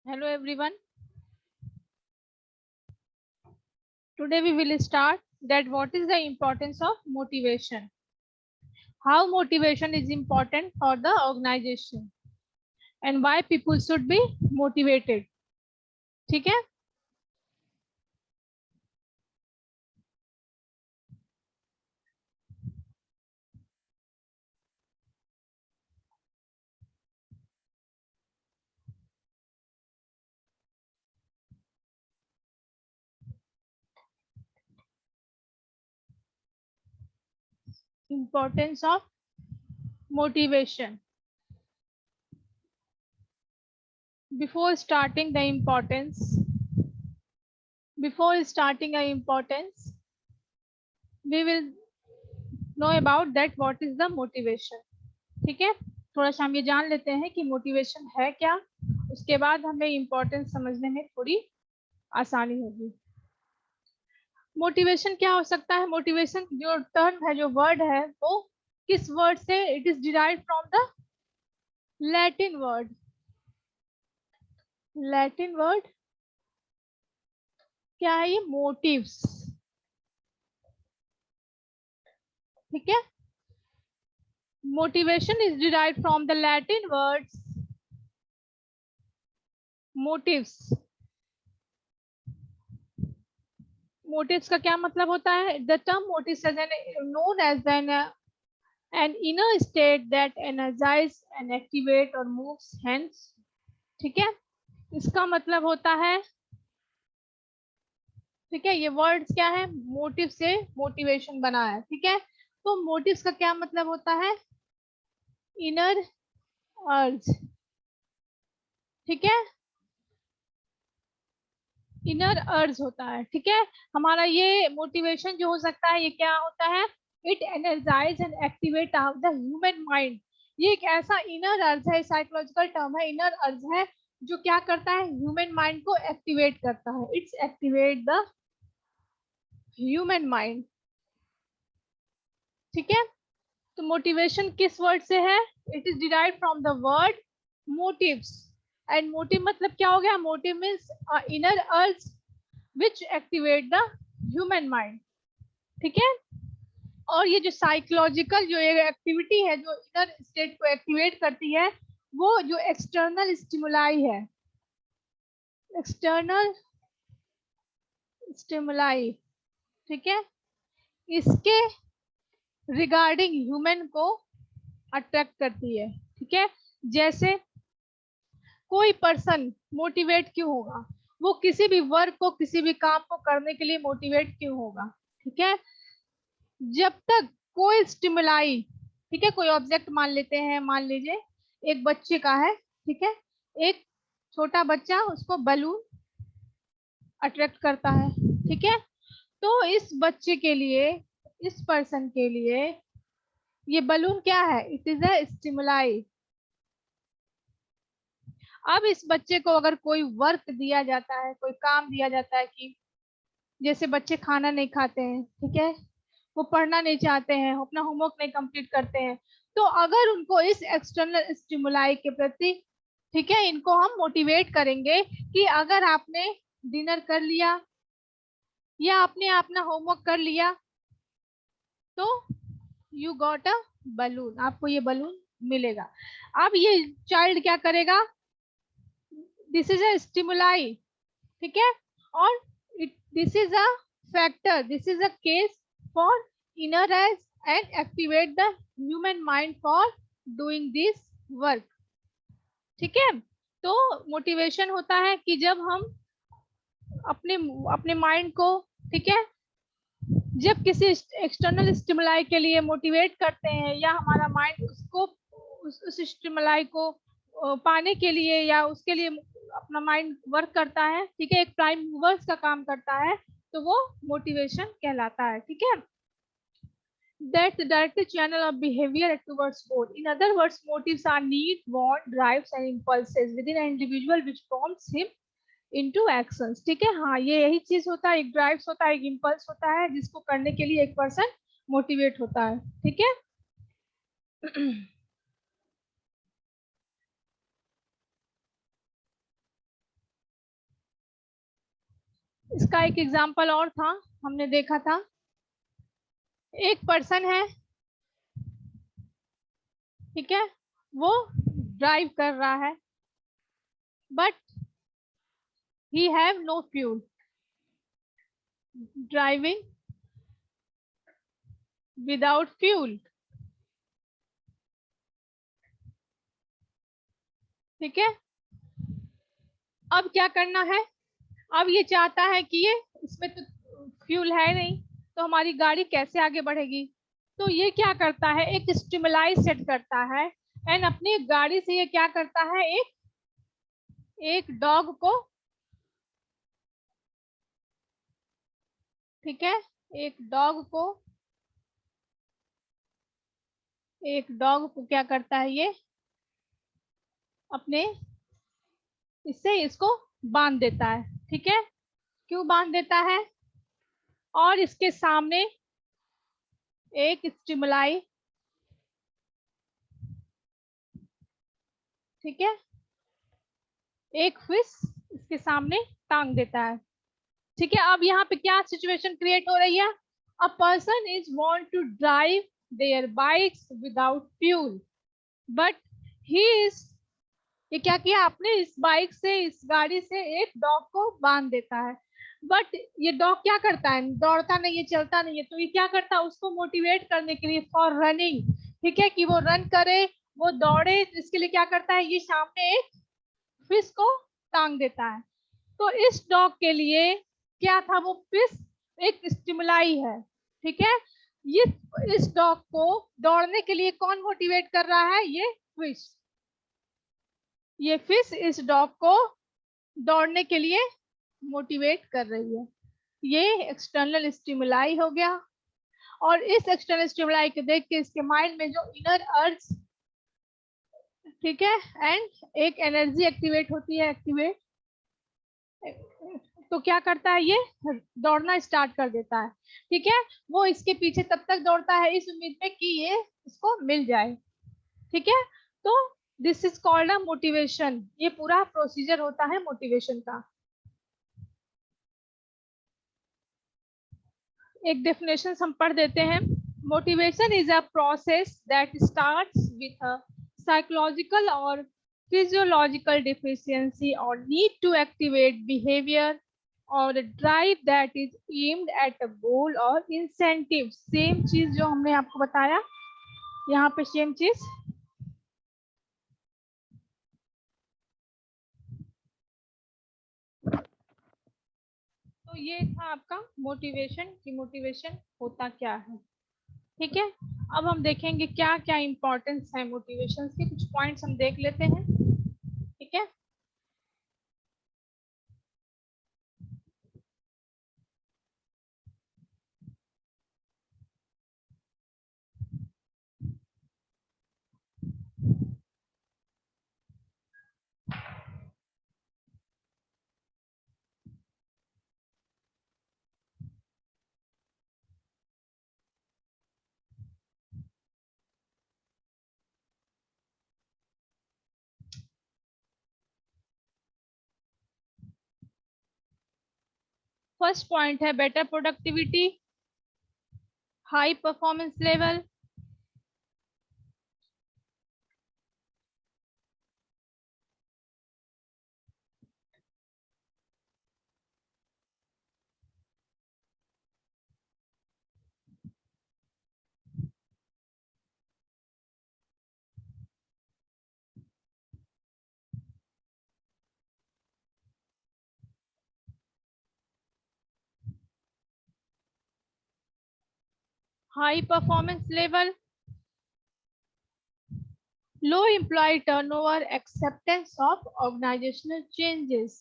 Hello everyone. Today we will start that what is the importance of motivation. How motivation is important for the organization and why people should be motivated. ठीक है? Importance of motivation. Before starting the importance, we will know about that what is the motivation. ठीक है? थोड़ा सा हम ये जान लेते हैं कि मोटिवेशन है क्या, उसके बाद हमें इम्पोर्टेंस समझने में थोड़ी आसानी होगी। मोटिवेशन क्या हो सकता है? मोटिवेशन जो टर्म है, जो वर्ड है, वो किस वर्ड से? It is derive from the Latin word. Latin word क्या है? ये मोटिव्स। ठीक है? Motivation is derive from the Latin words motives. Motives का क्या मतलब होता है? The term motives is known as an inner state that energize and activate or moves hence। ठीक है? इसका मतलब होता है, ठीक है, ये वर्ड्स क्या है? मोटिव से मोटिवेशन बना है। ठीक है? तो मोटिव्स का क्या मतलब होता है? इनर अर्ज। ठीक है? इनर अर्ज होता है। ठीक है? हमारा ये मोटिवेशन जो हो सकता है, ये क्या होता है? It energize and activate the human mind. ये एक ऐसा इनर अर्ज है, साइकोलॉजिकल टर्म है, इनर अर्ज है, जो क्या करता है? ह्यूमन माइंड को एक्टिवेट करता है। It's activate the human mind. ठीक है? तो मोटिवेशन किस वर्ड से है? It is derive from the word motives. And motive मतलब क्या हो गया? Motive means inner urge which activate the human mind. ठीक है? और ये जो साइकोलॉजिकल जो एक्टिविटी है, जो इनर स्टेट को एक्टिवेट करती है, वो जो एक्सटर्नल स्टिमुलाई है, एक्सटर्नल स्टिमुलाई, ठीक है, इसके रिगार्डिंग ह्यूमन को अट्रैक्ट करती है। ठीक है? जैसे कोई पर्सन मोटिवेट क्यों होगा? वो किसी भी वर्क को, किसी भी काम को करने के लिए मोटिवेट क्यों होगा? ठीक है? जब तक कोई स्टिमुलाई, ठीक है, कोई ऑब्जेक्ट मान लेते हैं, मान लीजिए एक बच्चे का है। ठीक है? एक छोटा बच्चा, उसको बलून अट्रैक्ट करता है। ठीक है? तो इस बच्चे के लिए, इस पर्सन के लिए ये बलून क्या है? It is a stimuli. अब इस बच्चे को अगर कोई वर्क दिया जाता है, कोई काम दिया जाता है, कि जैसे बच्चे खाना नहीं खाते हैं, ठीक है, वो पढ़ना नहीं चाहते हैं, अपना होमवर्क नहीं कंप्लीट करते हैं, तो अगर उनको इस एक्सटर्नल स्टिमुलाई के प्रति, ठीक है, इनको हम मोटिवेट करेंगे कि अगर आपने डिनर कर लिया या आपने अपना होमवर्क कर लिया, तो यू गॉट अ बलून, आपको ये बलून मिलेगा। अब ये चाइल्ड क्या करेगा? This is a stimuli. ठीक है? और this is a factor, this is a case for inner as and activate the human mind for doing this work. ठीक है? तो मोटिवेशन होता है कि जब हम अपने अपने माइंड को, ठीक है, जब किसी एक्सटर्नल स्टिमुलाई के लिए मोटिवेट करते हैं, या हमारा माइंड उसको उस स्टिमुलाई को पाने के लिए, या उसके लिए अपना माइंड वर्क करता है, ठीक है, एक प्राइम मूवर्स का काम करता है, तो वो मोटिवेशन कहलाता है। ठीक है? That's the direct channel of behavior towards goal. In other words, motives are need, want, drives and impulses within an individual which prompts him into actions। ठीक है? हाँ, ये यही चीज होता है, एक ड्राइव्स होता है, एक इम्पल्स होता है, जिसको करने के लिए एक पर्सन मोटिवेट होता है। ठीक है? इसका एक एग्जांपल और था, हमने देखा था, एक पर्सन है, ठीक है, वो ड्राइव कर रहा है, but he have no fuel, driving without fuel, ठीक है। अब क्या करना है, अब ये चाहता है कि ये, इसमें तो फ्यूल है नहीं, तो हमारी गाड़ी कैसे आगे बढ़ेगी। तो ये क्या करता है, एक स्टिमुलाई सेट करता है, एंड अपनी गाड़ी से ये क्या करता है, एक डॉग को, ठीक है, एक डॉग को, एक डॉग को क्या करता है ये, अपने, इससे इसको बांध देता है, ठीक है। क्यों बांध देता है, और इसके सामने एक स्टिमुलाई, ठीक है, एक फिश इसके सामने टांग देता है, ठीक है। अब यहाँ पे क्या सिचुएशन क्रिएट हो रही है, a person is want to drive their bikes without fuel, but he is, ये क्या किया आपने, इस बाइक से, इस गाड़ी से एक डॉग को बांध देता है, बट ये डॉग क्या करता है, दौड़ता नहीं है, चलता नहीं है, तो ये क्या करता है, उसको मोटिवेट करने के लिए, फॉर रनिंग, ठीक है, कि वो रन करे, वो दौड़े, इसके लिए क्या करता है, ये सामने एक फिश को टांग देता है। तो इस डॉग के लिए क्या था, वो फिश एक स्टिमुलाई है, ठीक है। ये, इस डॉग को दौड़ने के लिए कौन मोटिवेट कर रहा है, ये फिश, ये फिश इस डॉग को दौड़ने के लिए मोटिवेट कर रही है। ये एक्सटर्नल स्टिमुलाई हो गया, और इस एक्सटर्नल स्टिमुलाई को देख के इसके माइंड में जो इनर अर्ज, ठीक है, एंड एक एनर्जी एक्टिवेट होती है, एक्टिवेट, तो क्या करता है, ये दौड़ना स्टार्ट कर देता है, ठीक है। वो इसके पीछे तब तक दौड़ता है इस उम्मीद में कि ये इसको मिल जाए, ठीक है। तो this is called a motivation, ये पूरा प्रोसीजर होता है मोटिवेशन का। एक डेफिनेशन हम पढ़ देते हैं, motivation is a process that starts with a psychological और फिजियोलॉजिकल डिफिशियंसी और नीड टू एक्टिवेट बिहेवियर और drive that is aimed at a goal और इंसेंटिव। सेम चीज जो हमने आपको बताया, यहाँ पे सेम चीज। तो ये था आपका मोटिवेशन, कि मोटिवेशन होता क्या है, ठीक है। अब हम देखेंगे क्या क्या इंपॉर्टेंस है मोटिवेशन के, कुछ पॉइंट्स हम देख लेते हैं, ठीक है। फर्स्ट पॉइंट है better productivity, high performance level, high performance level, low employ turnover, acceptance of organisational changes,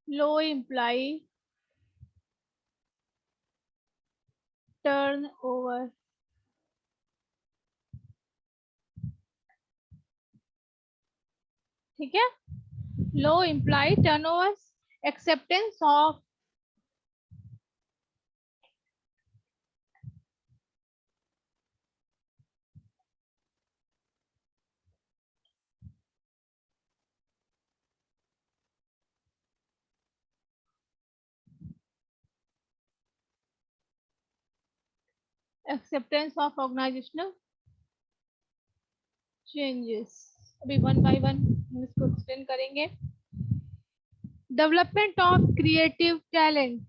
low employ turnover, ठीक है, low employ turnover, acceptance of, acceptance of organisational changes. अभी वन बाय वन हम इसको explain करेंगे। Development of creative talent.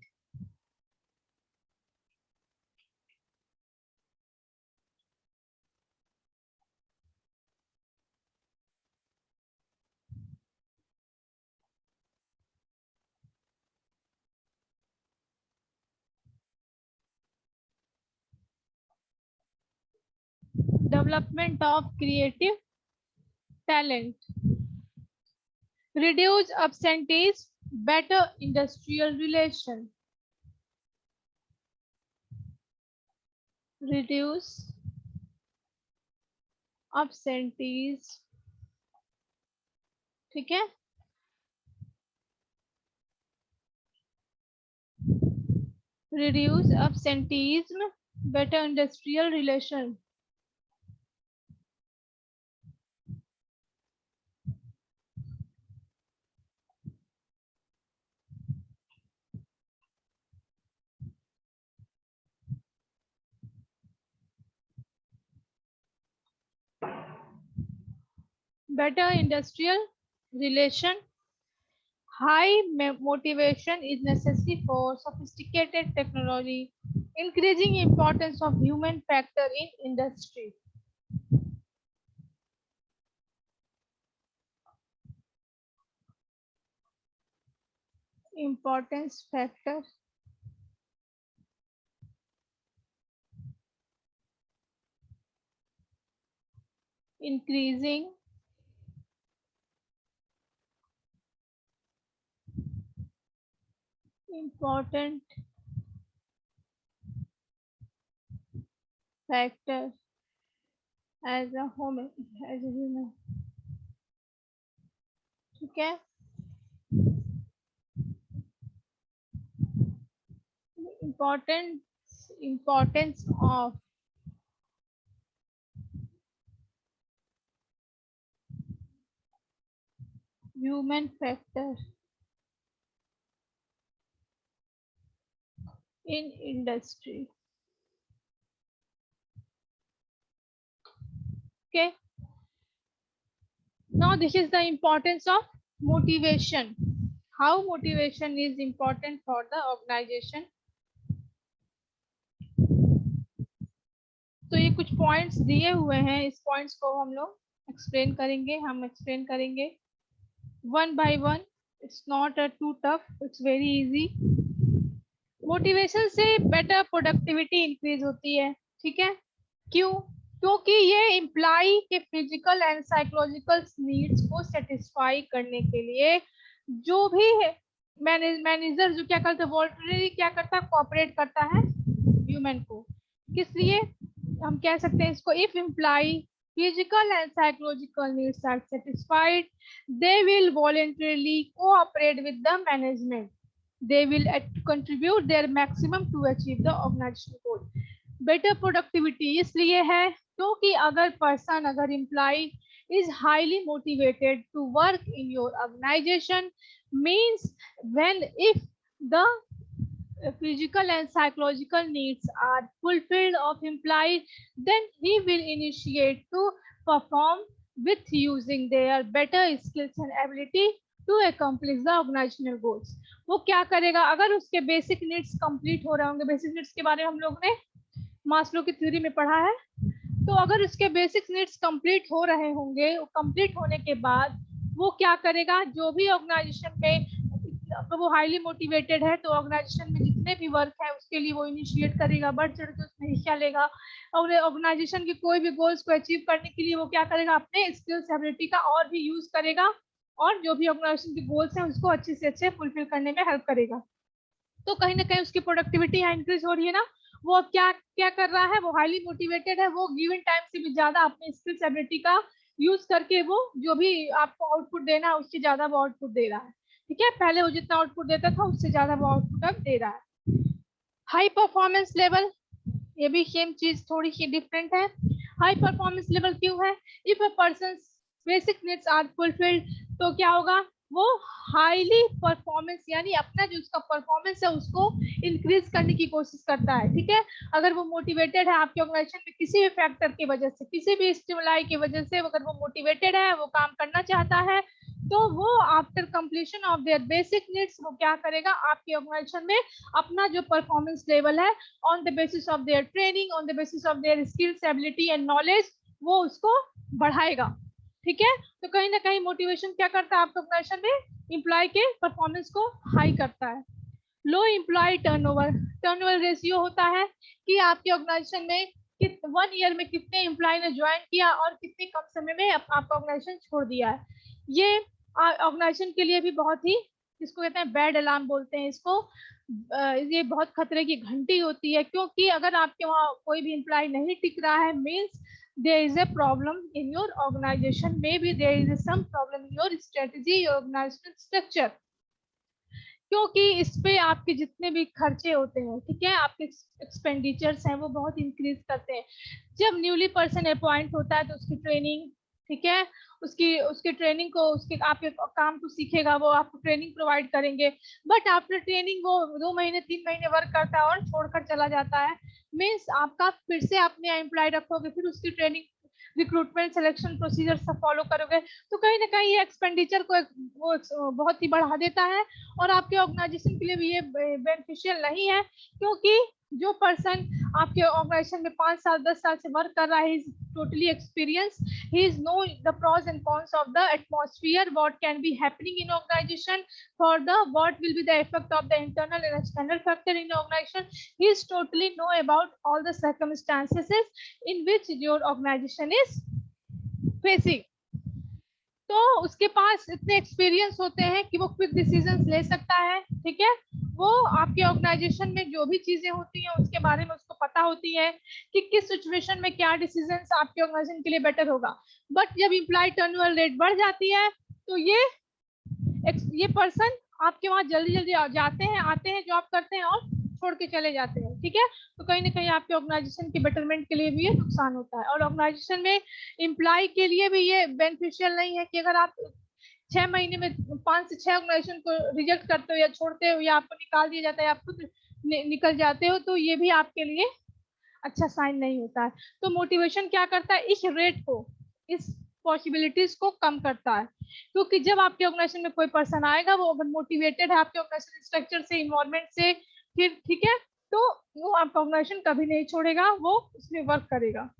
Development of creative talent, reduce absenteeism, better industrial relation, reduce absenteeism, ठीक है, reduce absenteeism, better industrial relation, better industrial relation. High motivation is necessary for sophisticated technology, increasing importance of human factor in industry. Importance factor increasing important factor as a human, as a human, ठीक है। Importance of human factor in industry. Okay. Now this is the importance of motivation. How motivation is important for the organization. तो ये कुछ points दिए हुए हैं, इस points को हम लोग एक्सप्लेन करेंगे, हम एक्सप्लेन करेंगे one by one. It's not a too tough, it's very easy. Motivation से बेटर प्रोडक्टिविटी इंक्रीज होती है, ठीक है। क्यों? क्योंकि ये एम्प्लॉय के फिजिकल एंड साइकोलॉजिकल नीड्स को सेटिस्फाई करने के लिए जो भी मैनेजर जो क्या करता है, वॉलंटरी क्या करता है, कोऑपरेट करता है ह्यूमन को। किस लिए? हम कह सकते हैं इसको, if employ physical and psychological needs are satisfied, they will voluntarily cooperate with the management. They will contribute their maximum to achieve the organizational goal. Better productivity इसलिए है क्योंकि अगर पर्सन, अगर employ is highly motivated to work in your organization, means when if the physical and psychological needs are fulfilled of employee, then he will initiate to perform with using their better skills and ability to accomplish the organizational goals. वो क्या करेगा? अगर उसके basic needs complete हो रहे होंगे, basic needs के बारे में हम लोग ने मास्लो की थ्योरी में पढ़ा है, तो अगर उसके बेसिक नीड्स कंप्लीट हो रहे होंगे, कंप्लीट होने के बाद वो क्या करेगा? जो भी ऑर्गेनाइजेशन में, अगर वो हाईली मोटिवेटेड है तो ऑर्गेनाइजेशन में जितने भी वर्क है उसके लिए वो इनिशिएट करेगा, बढ़ चढ़ के उसमें हिस्सा लेगा, और ऑर्गेनाइजेशन के कोई भी गोल्स को अचीव करने के लिए वो क्या करेगा? अपने स्किल्स एबिलिटी का और भी यूज करेगा, और जो भी ऑर्गेनाइजेशन के गोल्स हैं उसको अच्छे से अच्छे फुलफिल करने में हेल्प करेगा। तो कहीं ना कहीं उसकी प्रोडक्टिविटी यहाँ इंक्रीज हो रही है ना। वो क्या क्या कर रहा है? वो हाईली मोटिवेटेड है, वो गिवन टाइम से भी ज्यादा अपने स्किल्स एबिलिटी का यूज करके वो जो भी आपको आउटपुट देना है उससे ज्यादा वो आउटपुट दे रहा है, ठीक है। पहले वो जितना आउटपुट देता था उससे ज्यादा वो आउटपुट अब दे रहा है। हाई परफॉर्मेंस लेवल, ये भी सेम चीज थोड़ी सी डिफरेंट है। हाई परफॉर्मेंस लेवल क्यों है? If a person basic needs are fulfilled, तो क्या होगा? वो हाईली परफॉर्मेंस यानी अपना जो उसका परफॉर्मेंस है उसको इंक्रीज करने की कोशिश करता है। ठीक है, अगर वो मोटिवेटेड है आपके ऑर्गेनाइजेशन में किसी भी फैक्टर की वजह से, किसी भी स्टिमुलाई की वजह से, अगर वो मोटिवेटेड है, वो काम करना चाहता है, तो वो after completion of their basic needs वो क्या करेगा, आपके ऑर्गेनाइजेशन में अपना जो परफॉर्मेंस लेवल है on the basis of their training, on the basis of their skills, ability and knowledge, वो उसको बढ़ाएगा। ठीक है, तो कहीं ना कहीं मोटिवेशन क्या करता है आपके ऑर्गेनाइजेशन में, एम्प्लॉय के परफॉर्मेंस को हाई करता है। Low employ turnover, turnover ratio होता है कि आपके ऑर्गेनाइजेशन में 1 ईयर में कितने एम्प्लॉय ने ज्वाइन किया और कितने कम समय में आपका ऑर्गेनाइजेशन छोड़ दिया है। ये ऑर्गेनाइजेशन के लिए भी बहुत ही, जिसको कहते हैं बैड अलार्म बोलते हैं इसको, ये बहुत खतरे की घंटी होती है, क्योंकि अगर आपके वहाँ कोई भी एम्प्लॉय नहीं टिक रहा है, means there is a problem in your organization, maybe there is some problem in your strategy, your organizational structure, क्योंकि इस पे आपके जितने भी खर्चे होते हैं, ठीक है, आपके एक्सपेंडिचर्स हैं वो बहुत इंक्रीज करते हैं। जब न्यूली पर्सन अपॉइंट होता है तो उसकी ट्रेनिंग, ठीक है, उसकी उसकी ट्रेनिंग को, उसके आपके काम को सीखेगा, वो आपको ट्रेनिंग प्रोवाइड करेंगे, बट आफ्टर ट्रेनिंग वो 2 महीने 3 महीने वर्क करता है और छोड़कर चला जाता है, मीन्स आपका फिर से अपने एम्प्लॉय रखोगे, फिर उसकी ट्रेनिंग, रिक्रूटमेंट, सिलेक्शन प्रोसीजर सब फॉलो करोगे, तो कहीं ना कहीं ये एक्सपेंडिचर को वो बहुत ही बढ़ा देता है और आपके ऑर्गेनाइजेशन के लिए भी ये बेनिफिशियल नहीं है, क्योंकि जो पर्सन आपके ऑर्गेनाइजेशन में 5 साल 10 साल से वर्क कर रहा है, totally experienced, he is know the pros and cons of the atmosphere, what can be happening in organization, for the what will be the effect of the internal and external factor in the organization, he is totally know about all the circumstances in which your organization is facing, तो उसके पास इतने experience होते हैं कि वो quick decisions ले सकता है। ठीक है, वो आपके ऑर्गेनाइजेशन में जो भी चीजें होती हैं उसके बारे में उसको पता होती है कि किस सिचुएशन में क्या डिसीजंस आपके ऑर्गेनाइजेशन के लिए बेटर होगा। बट जब इम्प्लॉय टर्नओवर रेट बढ़ जाती है तो ये पर्सन आपके वहां जल्दी जल्दी जाते हैं, आते हैं, जॉब करते हैं और छोड़ के चले जाते हैं। ठीक है, तो कहीं ना कहीं आपके ऑर्गेनाइजेशन के बेटरमेंट के लिए भी ये नुकसान होता है, और ऑर्गेनाइजेशन में एम्प्लॉय के लिए भी ये बेनिफिशियल नहीं है कि अगर आप 6 महीने में 5 से 6 ऑर्गेनाइजेशन को रिजेक्ट करते हो या छोड़ते हो या आपको निकाल दिया जाता है, आप खुद निकल जाते हो, तो ये भी आपके लिए अच्छा साइन नहीं होता है। तो मोटिवेशन क्या करता है, इस रेट को, इस पॉसिबिलिटीज को कम करता है, क्योंकि जब आपके ऑर्गेनाइजेशन में कोई पर्सन आएगा, वो अगर मोटिवेटेड है आपके ऑर्गेनाइजेशन स्ट्रक्चर से, इन्वायरमेंट से, फिर ठीक है, तो वो आपका ऑर्गेनाइजेशन कभी नहीं छोड़ेगा, वो उसमें वर्क करेगा।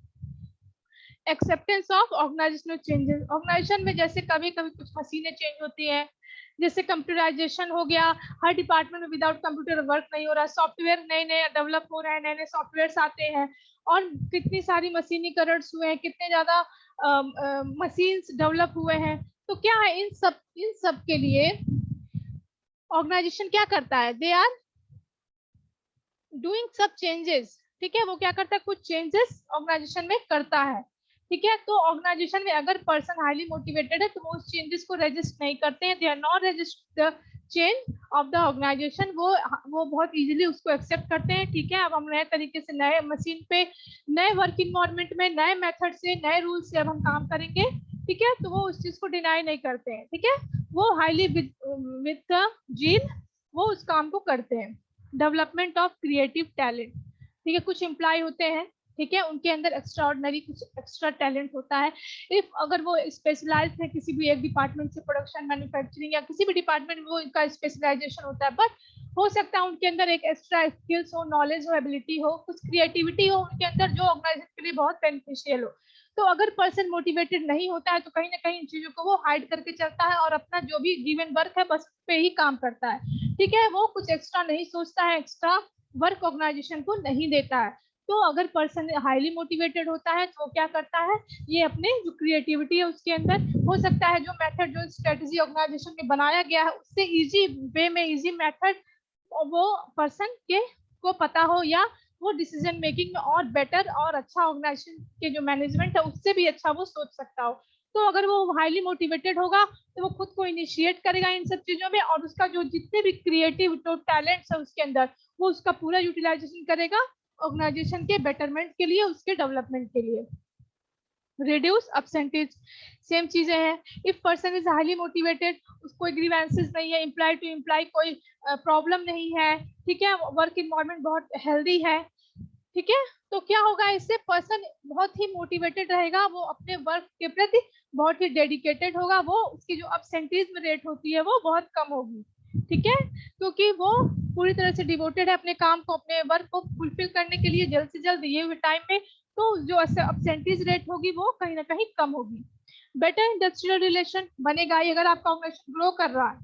Acceptance of organisational changes, organization में जैसे कभी कभी कुछ मशीनें चेंज होती हैं, जैसे कंप्यूटराइजेशन हो गया, हर डिपार्टमेंट में विदाउट कंप्यूटर वर्क नहीं हो रहा, सॉफ्टवेयर नए नए डेवलप हो रहे हैं, नए नए सॉफ्टवेयर आते हैं, और कितनी सारी मशीनीकरण हुए हैं, कितने ज्यादा मशीन्स डेवलप हुए हैं, तो क्या है, इन सब के लिए ऑर्गेनाइजेशन क्या करता है, दे आर डूइंग सब चेंजेस। ठीक है, वो क्या करता है, कुछ चेंजेस ऑर्गेनाइजेशन में करता है। ठीक है, तो ऑर्गेनाइजेशन में अगर पर्सन हाईली मोटिवेटेड है तो वो उस चेंजेस को रजिस्ट नहीं करते हैं, they are not resist the change of the organization, वो बहुत इजीली उसको एक्सेप्ट करते हैं। ठीक है, अब हम नए तरीके से, नए मशीन पे, नए वर्क इन्वायरमेंट में, नए मेथड से, नए रूल से अब हम काम करेंगे। ठीक है, तो वो उस चीज को डिनाई नहीं करते हैं। ठीक है, वो हाईली विद द जील वो उस काम को करते हैं। डेवलपमेंट ऑफ क्रिएटिव टैलेंट, ठीक है, कुछ एम्प्लॉय होते हैं, ठीक है, उनके अंदर एक्स्ट्रा ऑर्डिनरी कुछ एक्स्ट्रा टैलेंट होता है, इफ अगर वो स्पेशलाइज्ड है किसी भी एक डिपार्टमेंट से, प्रोडक्शन, मैन्युफैक्चरिंग या किसी भी डिपार्टमेंट में वो इनका स्पेशलाइजेशन होता है, बट हो सकता है उनके अंदर एक एक्स्ट्रा स्किल्स हो, नॉलेज हो, एबिलिटी हो, कुछ क्रिएटिविटी हो उनके अंदर, जो ऑर्गेनाइजेशन के लिए बहुत बेनिफिशियल हो। तो अगर पर्सन मोटिवेटेड नहीं होता है तो कहीं ना कहीं इन चीजों को वो हाइड करके चलता है और अपना जो भी गिवन वर्क है बस पे ही काम करता है। ठीक है, वो कुछ एक्स्ट्रा नहीं सोचता है, एक्स्ट्रा वर्क ऑर्गेनाइजेशन को नहीं देता है। तो अगर पर्सन हाईली मोटिवेटेड होता है तो वो क्या करता है, ये अपने जो क्रिएटिविटी है उसके अंदर, हो सकता है जो मेथड, जो स्ट्रेटजी ऑर्गेनाइजेशन में बनाया गया है उससे इजी वे में, इजी मेथड वो पर्सन के को पता हो, या वो डिसीजन मेकिंग में और बेटर और अच्छा ऑर्गेनाइजेशन के जो मैनेजमेंट है उससे भी अच्छा वो सोच सकता हो। तो अगर वो हाईली मोटिवेटेड होगा तो वो खुद को इनिशिएट करेगा इन सब चीजों में, और उसका जो जितने भी क्रिएटिव जो टैलेंट्स है उसके अंदर, वो उसका पूरा यूटिलाइजेशन करेगा ऑर्गेनाइजेशन के बेटरमेंट के लिए, उसके डेवलपमेंट के लिए। रिड्यूस absentees, सेम चीजें हैं। If person is highly motivated, उसको ग्रीवेंसेस नहीं है, एम्प्लॉय टू एम्प्लॉय कोई प्रॉब्लम नहीं है, ठीक है, वर्क इन्वायरमेंट बहुत हेल्दी है, ठीक है, तो क्या होगा, इससे पर्सन बहुत ही मोटिवेटेड रहेगा, वो अपने वर्क के प्रति बहुत ही डेडिकेटेड होगा, वो उसकी जो absenteeism रेट होती है वो बहुत कम होगी, ठीक है, क्योंकि वो पूरी तरह से डिवोटेड है अपने काम को, अपने वर्क को फुलफिल करने के लिए जल्द से जल्द दिए हुए टाइम में, तो जो absentees रेट होगी वो कहीं ना कहीं कम होगी। बेटर इंडस्ट्रियल रिलेशन बनेगा ही अगर आपका ऑर्गेनाइजेशन ग्रो कर रहा है,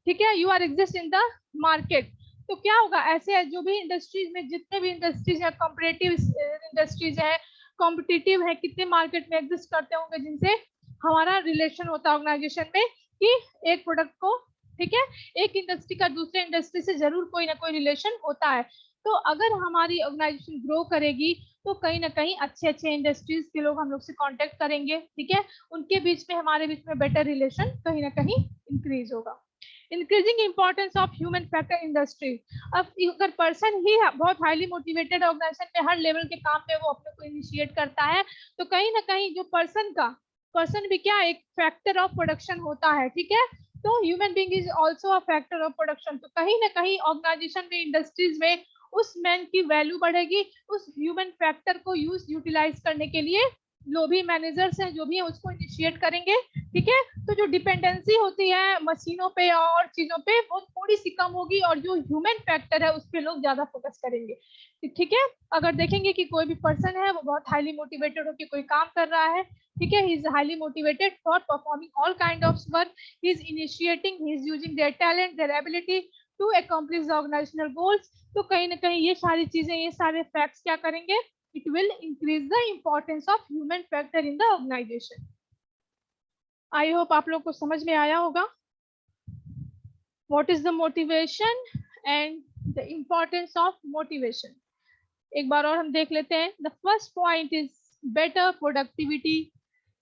ठीक है, you are exist in the market, तो क्या होगा, ऐसे जो भी इंडस्ट्रीज में जितने भी इंडस्ट्रीज है, कॉम्पिटेटिव इंडस्ट्रीज है, कॉम्पिटिटिव है, कितने मार्केट में एग्जिस्ट करते होंगे जिनसे हमारा रिलेशन होता है ऑर्गेनाइजेशन में, कि एक प्रोडक्ट को, ठीक है, एक इंडस्ट्री का दूसरे इंडस्ट्री से जरूर कोई ना कोई रिलेशन होता है, तो अगर हमारी ऑर्गेनाइजेशन ग्रो करेगी तो कहीं ना कहीं अच्छे अच्छे इंडस्ट्रीज के लोग हम लोग से कांटेक्ट करेंगे, ठीक है, उनके बीच में हमारे बीच में बेटर रिलेशन कहीं ना कहीं इंक्रीज होगा। Increasing importance of human factor industry, अब अगर पर्सन ही बहुत हाईली मोटिवेटेड ऑर्गेनाइजेशन में हर लेवल के काम पे वो अपने को इनिशिएट करता है, तो कहीं ना कहीं जो पर्सन भी क्या एक फैक्टर ऑफ प्रोडक्शन होता है, ठीक है, तो human being is also a factor of production, तो कहीं ना कहीं ऑर्गेनाइजेशन में, इंडस्ट्रीज में उस मैन की वैल्यू बढ़ेगी, उस ह्यूमन फैक्टर को यूटिलाइज करने के लिए जो भी मैनेजर्स हैं, जो भी है उसको इनिशिएट करेंगे, ठीक है, तो जो डिपेंडेंसी होती है मशीनों पे और चीजों पे वो थोड़ी सी कम होगी, और जो ह्यूमन फैक्टर है उस पर लोग ज्यादा फोकस करेंगे, ठीक है, अगर देखेंगे कि कोई भी पर्सन है वो बहुत हाईली मोटिवेटेड होकर कोई काम कर रहा है, ठीक है, he is highly motivated for performing all kind of work, he is initiating, he is using their talent, their ability to accomplish the organizational goals, तो कहीं ना कहीं ये सारी चीजें, ये सारे फैक्ट्स क्या करेंगे, it will increase the importance of human factor in the organization. I hope आप लोग को समझ में आया होगा what is the motivation and the importance of motivation. एक बार और हम देख लेते हैं. The first point is better productivity,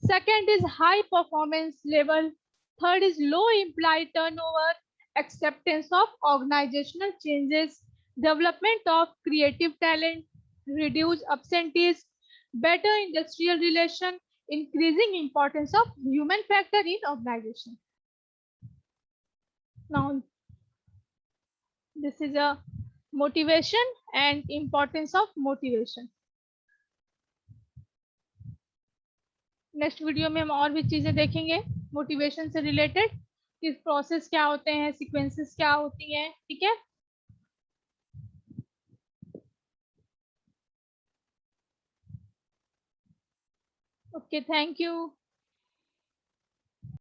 second is high performance level, third is low employee turnover, acceptance of organizational changes, development of creative talent, reduce absentees, better industrial relation, increasing importance of human factor in organization. Now, this is a motivation and importance of motivation. Next video में हम और भी चीजें देखेंगे motivation से related, कि process क्या होते हैं, सीक्वेंसेस क्या होती हैं, ठीक है। Okay, thank you.